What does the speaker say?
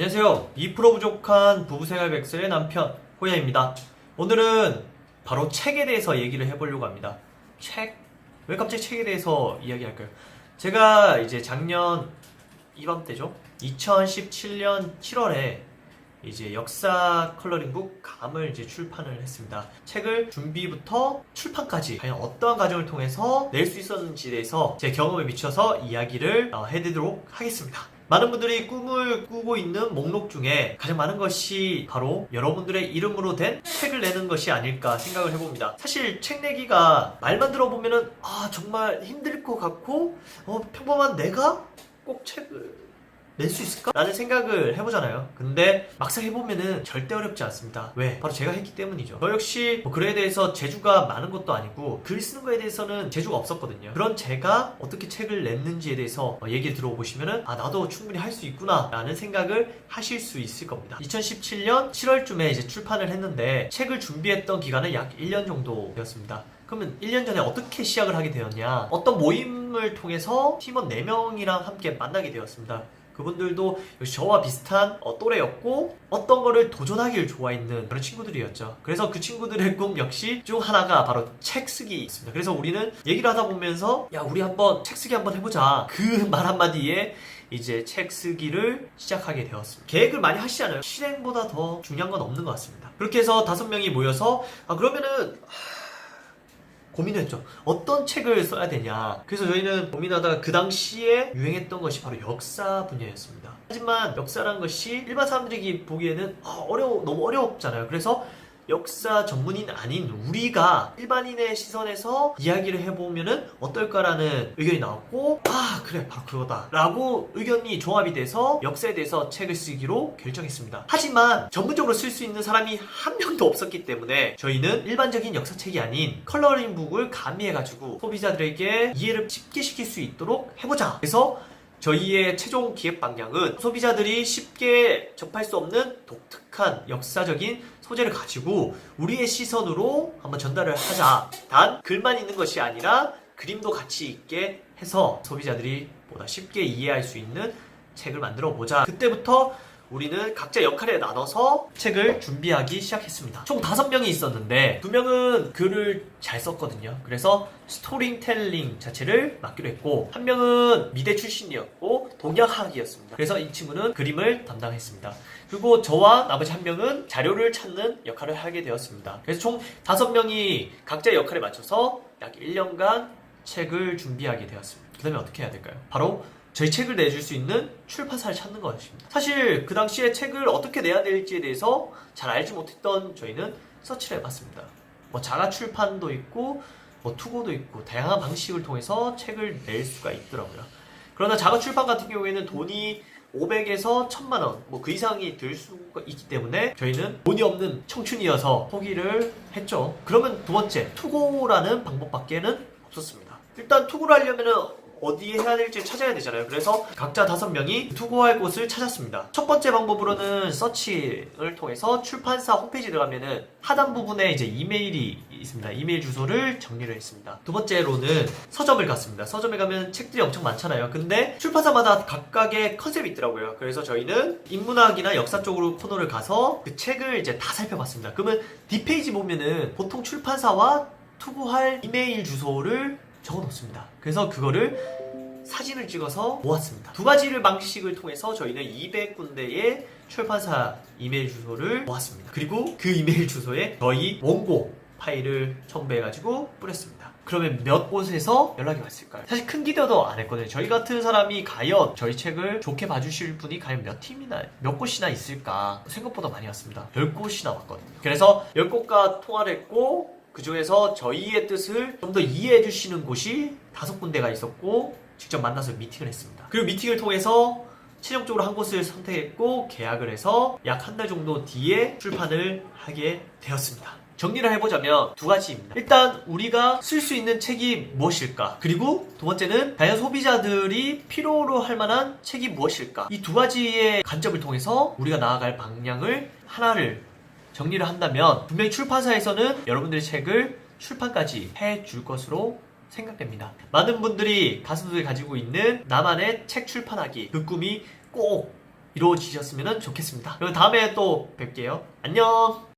안녕하세요. 2% 부족한 부부생활 백설의 남편 호야입니다. 오늘은 바로 책에 대해서 얘기를 해보려고 합니다. 책? 왜 갑자기 책에 대해서 이야기할까요? 제가 이제 작년 이맘때죠. 2017년 7월에 이제 역사 컬러링북 감을 이제 출판을 했습니다. 책을 준비부터 출판까지 과연 어떠한 과정을 통해서 낼 수 있었는지에 대해서 제 경험에 비춰서 이야기를 해드리도록 하겠습니다. 많은 분들이 꿈을 꾸고 있는 목록 중에 가장 많은 것이 바로 여러분들의 이름으로 된 책을 내는 것이 아닐까 생각을 해봅니다. 사실 책 내기가 말만 들어보면은 정말 힘들 것 같고 평범한 내가 꼭 책을 낼 수 있을까? 라는 생각을 해보잖아요. 근데 막상 해보면은 절대 어렵지 않습니다. 왜? 바로 제가 했기 때문이죠. 저 역시 글에 대해서 재주가 많은 것도 아니고 글 쓰는 거에 대해서는 재주가 없었거든요. 그런 제가 어떻게 책을 냈는지에 대해서 얘기를 들어보시면은 나도 충분히 할 수 있구나 라는 생각을 하실 수 있을 겁니다. 2017년 7월쯤에 이제 출판을 했는데 책을 준비했던 기간은 약 1년 정도 되었습니다. 그러면 1년 전에 어떻게 시작을 하게 되었냐? 어떤 모임을 통해서 팀원 4명이랑 함께 만나게 되었습니다. 그분들도 역시 저와 비슷한 또래였고 어떤 거를 도전하기를 좋아했는 그런 친구들이었죠. 그래서 그 친구들의 꿈 역시 중 하나가 바로 책 쓰기였습니다. 그래서 우리는 얘기를 하다 보면서 야 우리 한번 책 쓰기 한번 해보자 그 말 한마디에 이제 책 쓰기를 시작하게 되었습니다. 계획을 많이 하시잖아요. 실행보다 더 중요한 건 없는 것 같습니다. 그렇게 해서 5명이 모여서 그러면은 고민을 했죠. 어떤 책을 써야 되냐. 그래서 저희는 고민하다가 그 당시에 유행했던 것이 바로 역사 분야였습니다. 하지만 역사란 것이 일반 사람들이 보기에는 너무 어렵잖아요. 그래서 역사 전문인 아닌 우리가 일반인의 시선에서 이야기를 해보면은 어떨까라는 의견이 나왔고 그래 바로 그거다 라고 의견이 조합이 돼서 역사에 대해서 책을 쓰기로 결정했습니다. 하지만 전문적으로 쓸 수 있는 사람이 한 명도 없었기 때문에 저희는 일반적인 역사책이 아닌 컬러링북을 가미해가지고 소비자들에게 이해를 쉽게 시킬 수 있도록 해보자. 그래서 저희의 최종 기획 방향은 소비자들이 쉽게 접할 수 없는 독특한 역사적인 소재를 가지고 우리의 시선으로 한번 전달을 하자. 단 글만 있는 것이 아니라 그림도 같이 있게 해서 소비자들이 보다 쉽게 이해할 수 있는 책을 만들어 보자. 그때부터 우리는 각자 역할에 나눠서 책을 준비하기 시작했습니다. 총 5명이 있었는데 2명은 글을 잘 썼거든요. 그래서 스토리텔링 자체를 맡기로 했고 1명은 미대 출신이었고 동양학이었습니다. 그래서 이 친구는 그림을 담당했습니다. 그리고 저와 나머지 1명은 자료를 찾는 역할을 하게 되었습니다. 그래서 총 5명이 각자의 역할에 맞춰서 약 1년간 책을 준비하게 되었습니다. 그 다음에 어떻게 해야 될까요? 바로 저희 책을 내줄 수 있는 출판사를 찾는 것입니다. 사실 그 당시에 책을 어떻게 내야 될지에 대해서 잘 알지 못했던 저희는 서치를 해봤습니다. 자가 출판도 있고 투고도 있고 다양한 방식을 통해서 책을 낼 수가 있더라고요. 그러나 자가 출판 같은 경우에는 돈이 500에서 1000만 원 그 이상이 들 수가 있기 때문에 저희는 돈이 없는 청춘이어서 포기를 했죠. 그러면 두 번째, 투고라는 방법밖에는 없었습니다. 일단 투고를 하려면은 어디에 해야 될지 찾아야 되잖아요. 그래서 각자 5명이 투고할 곳을 찾았습니다. 첫 번째 방법으로는 서치를 통해서 출판사 홈페이지 들어가면은 하단 부분에 이제 이메일이 있습니다. 이메일 주소를 정리를 했습니다. 두 번째로는 서점을 갔습니다. 서점에 가면 책들이 엄청 많잖아요. 근데 출판사마다 각각의 컨셉이 있더라고요. 그래서 저희는 인문학이나 역사 쪽으로 코너를 가서 그 책을 이제 다 살펴봤습니다. 그러면 뒷페이지 보면은 보통 출판사와 투고할 이메일 주소를 적어 놓습니다. 그래서 그거를 사진을 찍어서 모았습니다. 2가지를 방식을 통해서 저희는 200군데의 출판사 이메일 주소를 모았습니다. 그리고 그 이메일 주소에 저희 원고 파일을 첨부해가지고 뿌렸습니다. 그러면 몇 곳에서 연락이 왔을까요? 사실 큰 기대도 안 했거든요. 저희 같은 사람이 과연 저희 책을 좋게 봐주실 분이 과연 몇 곳이나 있을까 생각보다 많이 왔습니다. 10곳이나 왔거든요. 그래서 10곳과 통화를 했고 그 중에서 저희의 뜻을 좀 더 이해해 주시는 곳이 5군데가 있었고 직접 만나서 미팅을 했습니다. 그리고 미팅을 통해서 최종적으로 한 곳을 선택했고 계약을 해서 약 한 달 정도 뒤에 출판을 하게 되었습니다. 정리를 해보자면 2가지입니다. 일단 우리가 쓸 수 있는 책이 무엇일까? 그리고 두 번째는 과연 소비자들이 필요로 할 만한 책이 무엇일까? 이 2가지의 관점을 통해서 우리가 나아갈 방향을 하나를 정리를 한다면 분명히 출판사에서는 여러분들의 책을 출판까지 해줄 것으로 생각됩니다. 많은 분들이 가슴속에 가지고 있는 나만의 책 출판하기 그 꿈이 꼭 이루어지셨으면 좋겠습니다. 그럼 다음에 또 뵐게요. 안녕!